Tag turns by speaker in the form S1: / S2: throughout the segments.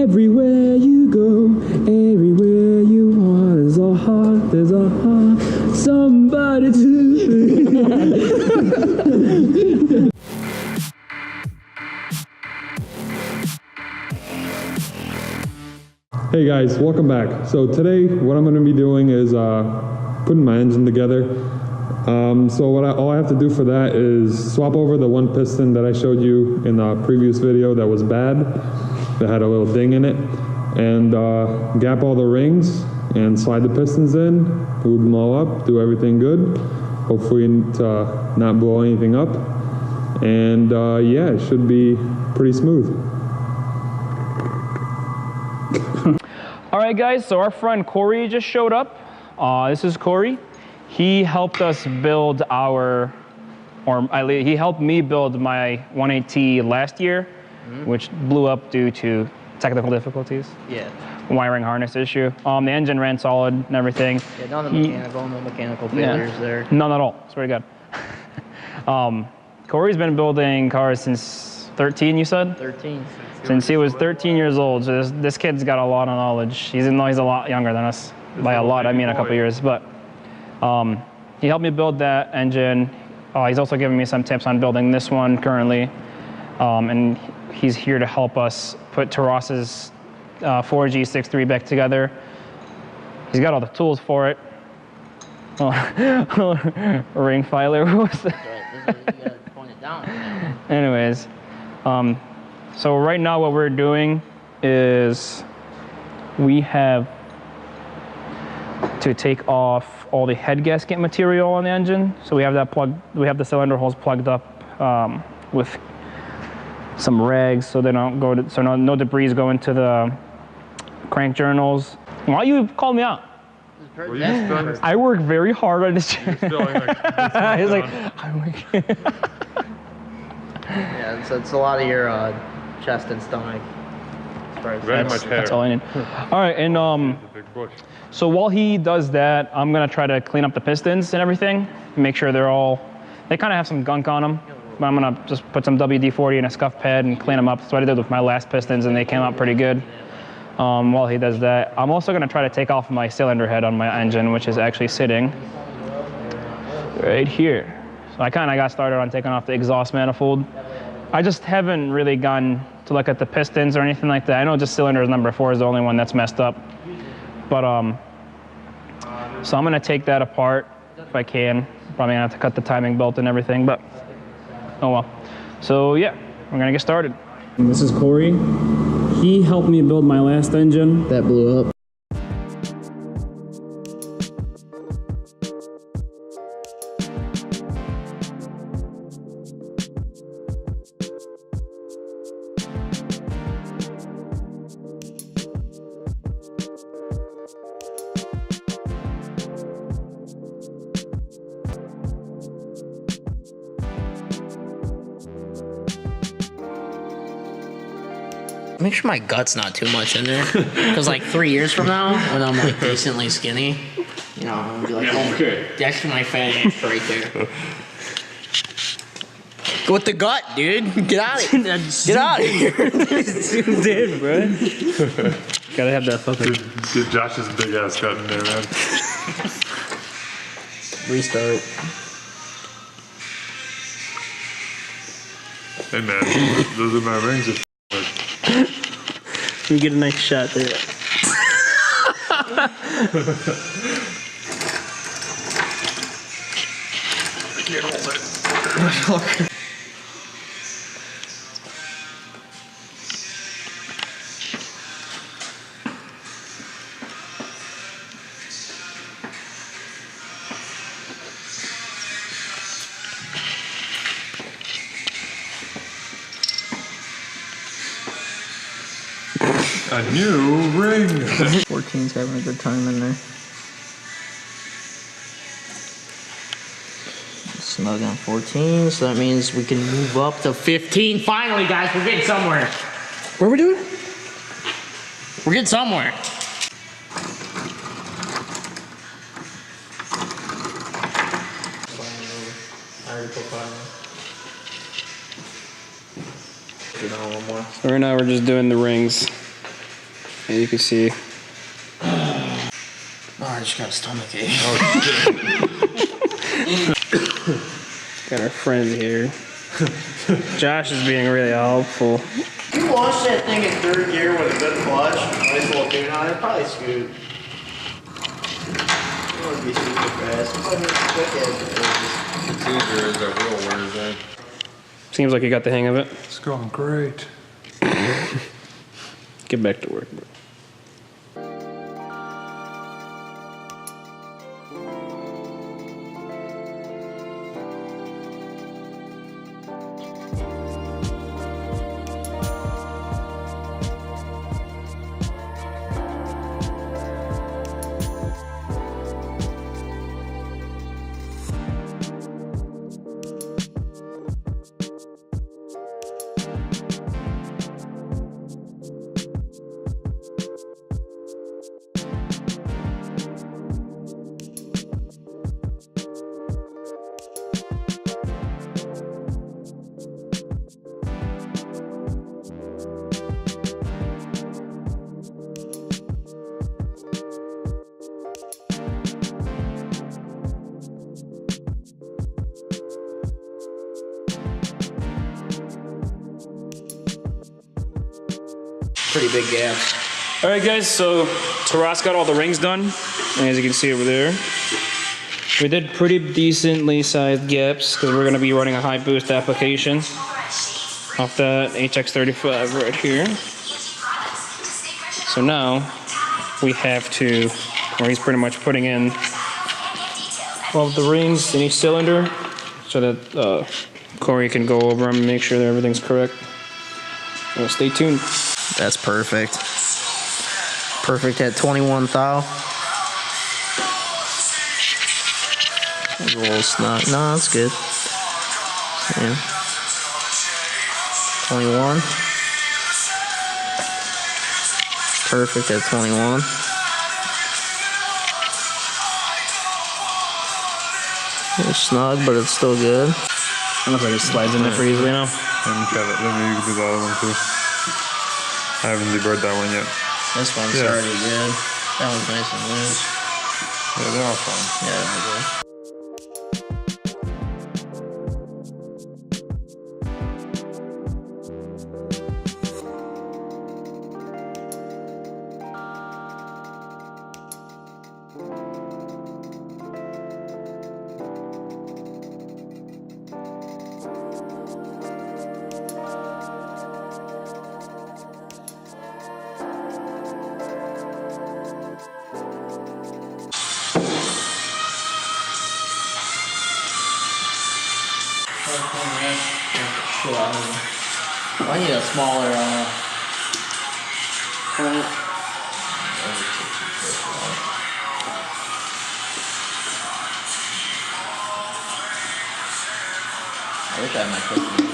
S1: Everywhere you go, everywhere you want, there's a heart, somebody to. Hey guys, welcome back. So today, what I'm going to be doing is putting my engine together. So all I have to do for that is swap over the one piston that I showed you in the previous video that was bad, that had a little ding in it, and gap all the rings and slide the pistons in, lube them all up, do everything good, hopefully to not blow anything up, and yeah, it should be pretty smooth.
S2: All right guys, so our friend Corey just showed up. This is Corey. He helped us build he helped me build my 180 last year, which blew up due to technical difficulties. Yeah. Wiring harness issue. The engine ran solid and everything.
S3: Yeah, no mechanical failures there.
S2: None at all, swear to God. Corey's been building cars since 13, you said?
S3: 13.
S2: Since he was 13 years old, so this kid's got a lot of knowledge. Even though he's a lot younger than us. By a lot, I mean a couple years, but he helped me build that engine. He's also given me some tips on building this one currently. And he's here to help us put Taras's 4G63 back together. He's got all the tools for it. Ring filer. What was that?
S3: You gotta point it down.
S2: Anyways, so right now what we're doing is we have to take off all the head gasket material on the engine. So we have that we have the cylinder holes plugged up with some rags so they don't go to, so no debris go into the crank journals. Why you called me out? I work very hard on this chair. He's like, I'm working.
S3: Yeah, it's a lot of your chest and stomach.
S4: Very much hair.
S2: That's all I need. All right, and so while he does that, I'm gonna try to clean up the pistons and everything, make sure they kind of have some gunk on them. But I'm gonna just put some WD-40 in a scuff pad and clean them up. That's what I did with my last pistons, and they came out pretty good. While he does that, I'm also gonna try to take off my cylinder head on my engine, which is actually sitting right here. So I kind of got started on taking off the exhaust manifold. I just haven't really gone to look at the pistons or anything like that. I know just cylinder number 4 is the only one that's messed up. But so I'm gonna take that apart if I can. Probably gonna have to cut the timing belt and everything, but oh well. So yeah, we're gonna get started.
S1: This is Corey. He helped me build my last engine that blew up.
S3: Make sure my gut's not too much in there, because like 3 years from now, when I'm like decently skinny, you know, I'm gonna be like, oh, okay, that's my fat ass right there. Go with the gut, dude. Get out of here. Get out of here.
S2: Zoomed in, bro. Gotta have that fucking.
S4: Dude, Josh's big ass gut in there, man.
S3: Restart.
S4: Hey man, those are my rings.
S2: You get a nice shot there.
S4: I can't hold it. A new ring.
S3: 14's having a good time in there. Snug on 14, so that means we can move up to 15. Finally, guys, we're getting somewhere.
S2: What are we doing?
S3: We're getting somewhere.
S2: So right now we're just doing the rings. As you can see.
S3: Oh, I just got a stomach ache.
S2: Got our friend here. Josh is being really helpful.
S3: You launched that thing in third gear with a good clutch, nice little tune on it, probably scoot. It wouldn't be super fast. It wouldn't be quick as
S4: It's easier as that wheel wears in.
S2: Seems like you got the hang of it.
S4: It's going great.
S2: Get back to work, bro.
S3: pretty big gap.
S2: All right, guys, so Taras got all the rings done, as you can see over there. We did pretty decently sized gaps because we're gonna be running a high boost application off that HX35 right here. So now we have to, or he's pretty much putting in all of the rings in each cylinder so that Corey can go over them and make sure that everything's correct. So stay tuned.
S3: That's perfect. Perfect at 21 thou. A little snug. No, that's good. Yeah. 21. Perfect at 21. It's snug, but it's still good.
S2: It looks like it slides in there pretty easily now.
S4: Let me try that. Let me do the other one too. I haven't deburred that one yet.
S3: This one's already good. That one's nice and loose.
S4: Yeah, they're all fine.
S3: Yeah, they're good. I need a smaller point. I wish I had my piston.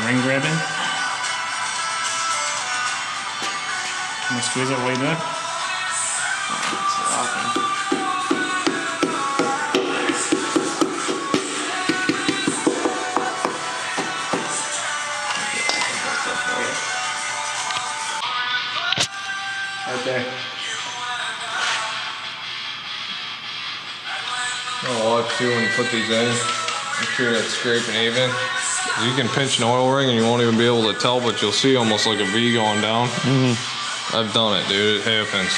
S2: Ring grabbing. I'm gonna squeeze it way back.
S3: Right there.
S4: I'll watch too when you put these in. Make sure that's scraping even. You can pinch an oil ring and you won't even be able to tell, but you'll see almost like a V going down. I've done it, dude. It happens.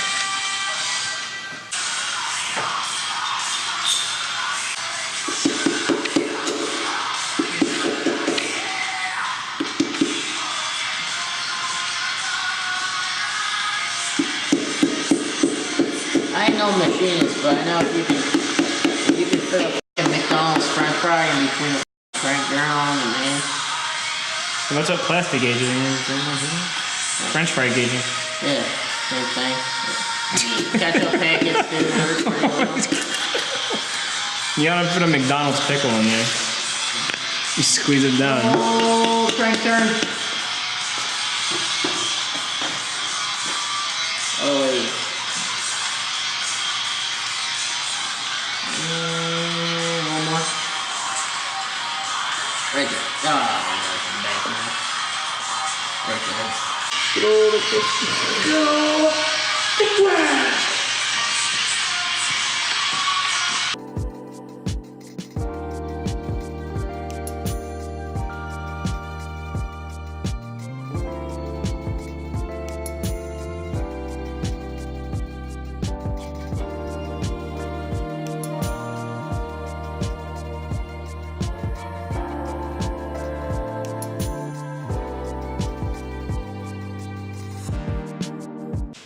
S3: no machinist, but I know if you can fit a fucking McDonald's French fry in between a crank journal and the man.
S2: So that's what plastic gauging is. French fry gauging.
S3: Yeah, same thing. Ketchup packets, dude. Works pretty well.
S2: You gotta put a McDonald's pickle in there. You squeeze it down.
S3: Oh, crank turn. Oh, wait. One more. Right there. Ah, I'm back now. Right there. Go the piston. Go. Big blast.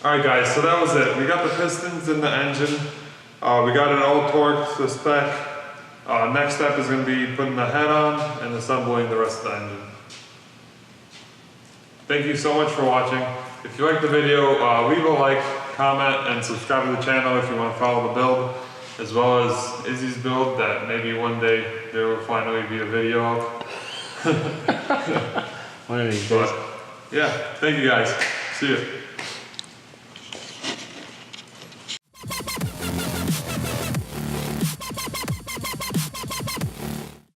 S1: Alright guys, so that was it. We got the pistons in the engine. We got it all torqued to spec. Next step is going to be putting the head on and assembling the rest of the engine. Thank you so much for watching. If you liked the video, leave a like, comment, and subscribe to the channel if you want to follow the build, as well as Izzy's build that maybe one day there will finally be a video of.
S2: One of these days.
S1: Yeah, thank you guys. See you.